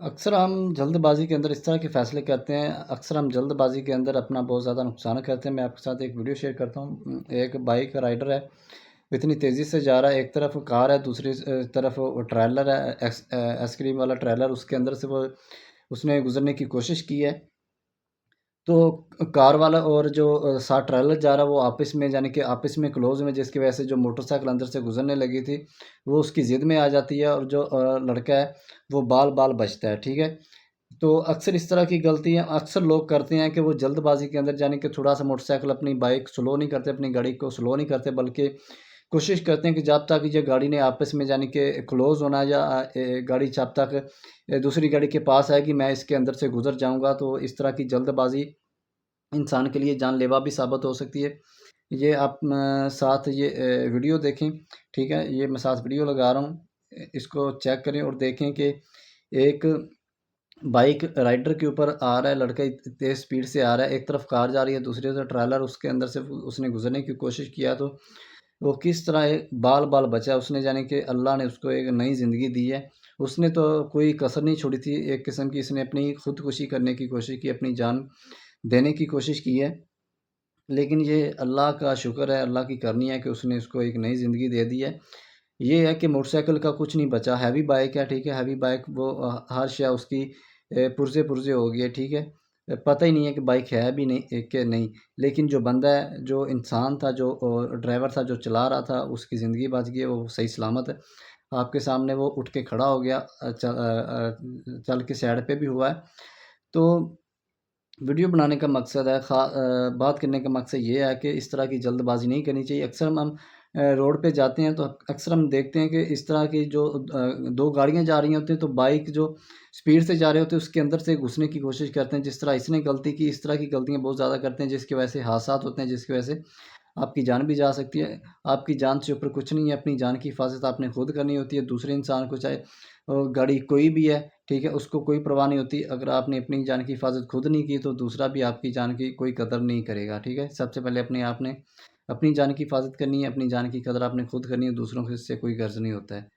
अक्सर हम जल्दबाज़ी के अंदर इस तरह के फ़ैसले करते हैं, अक्सर हम जल्दबाज़ी के अंदर अपना बहुत ज़्यादा नुकसान करते हैं। मैं आपके साथ एक वीडियो शेयर करता हूँ। एक बाइक राइडर है, वो इतनी तेज़ी से जा रहा है, एक तरफ कार है, दूसरी तरफ वो ट्रेलर है, आइसक्रीम वाला ट्रेलर, उसके अंदर से वो उसने गुज़रने की कोशिश की है। तो कार वाला और जो साथ ट्रेवलर जा रहा है वो आपस में यानी कि आपस में क्लोज़ में, जिसकी वजह से जो मोटरसाइकिल अंदर से गुज़रने लगी थी, वो उसकी ज़िद में आ जाती है और जो लड़का है वो बाल-बाल बचता है, ठीक है? तो अक्सर इस तरह की गलतियाँ अक्सर लोग करते हैं कि वो जल्दबाज़ी के अंदर यानी कि थोड़ा-सा मोटरसाइकिल अपनी बाइक स्लो नहीं करते, अपनी गाड़ी को स्लो नहीं करते, बल्कि कोशिश करते हैं कि जब तक ये गाड़ी ने आपस में यानी कि क्लोज़ होना या गाड़ी जब तक दूसरी गाड़ी के पास आएगी मैं इसके अंदर से गुज़र जाऊँगा। तो इस तरह की जल्दबाज़ी इंसान के लिए जानलेवा भी साबित हो सकती है। ये आप साथ ये वीडियो देखें, ठीक है? ये मैं साथ वीडियो लगा रहा हूँ। इसको चेक करें और देखें कि एक बाइक राइडर के ऊपर आ रहा है लड़का, तेज़ स्पीड से आ रहा है। एक तरफ कार जा रही है, दूसरी तरफ ट्रेलर, उसके अंदर से उसने गुज़रने की कोशिश किया तो वो किस तरह बाल-बाल बचा। उसने यानी कि अल्लाह ने उसको एक नई ज़िंदगी दी है। उसने तो कोई कसर नहीं छोड़ी थी। एक किस्म की इसने अपनी खुदकुशी करने की कोशिश की, अपनी जान देने की कोशिश की है। लेकिन ये अल्लाह का शुक्र है, अल्लाह की करनी है कि उसने उसको एक नई ज़िंदगी दे दी है। ये है कि मोटरसाइकिल का कुछ नहीं बचा, हैवी बाइक है, ठीक है? हैवी बाइक वो हर शै उसकी पुर्ज़े-पुर्ज़े हो गई है, ठीक है? पता ही नहीं है कि बाइक है भी नहीं कि नहीं। लेकिन जो बंदा है, जो इंसान था, जो ड्राइवर था, जो चला रहा था, उसकी ज़िंदगी बच गई है, वो सही सलामत है। आपके सामने वो उठ के खड़ा हो गया, चल के साइड पे भी हुआ है। तो वीडियो बनाने का मकसद है बात करने का मकसद ये है कि इस तरह की जल्दबाज़ी नहीं करनी चाहिए। अक्सर हम रोड पे जाते हैं तो अक्सर हम देखते हैं कि इस तरह की जो 2 गाड़ियाँ जा रही होती हैं तो बाइक जो स्पीड से जा रहे होते हैं उसके अंदर से घुसने की कोशिश करते हैं। जिस तरह इसने गलती की, इस तरह की गलतियाँ बहुत ज़्यादा करते हैं जिसकी वजह से हादसात होते हैं, जिसकी वजह से आपकी जान भी जा सकती है। आपकी जान से ऊपर कुछ नहीं है, अपनी जान की हिफाज़त आपने खुद करनी होती है। दूसरे इंसान को चाहे गाड़ी कोई भी है, ठीक है? उसको कोई परवाह नहीं होती। अगर आपने अपनी जान की हिफाज़त खुद नहीं की तो दूसरा भी आपकी जान की कोई कदर नहीं करेगा, ठीक है? सबसे पहले अपने आपने अपनी जान की हिफाज़त करनी है, अपनी जान की कदर आपने खुद करनी है, दूसरों से इससे कोई गर्ज़ नहीं होता है।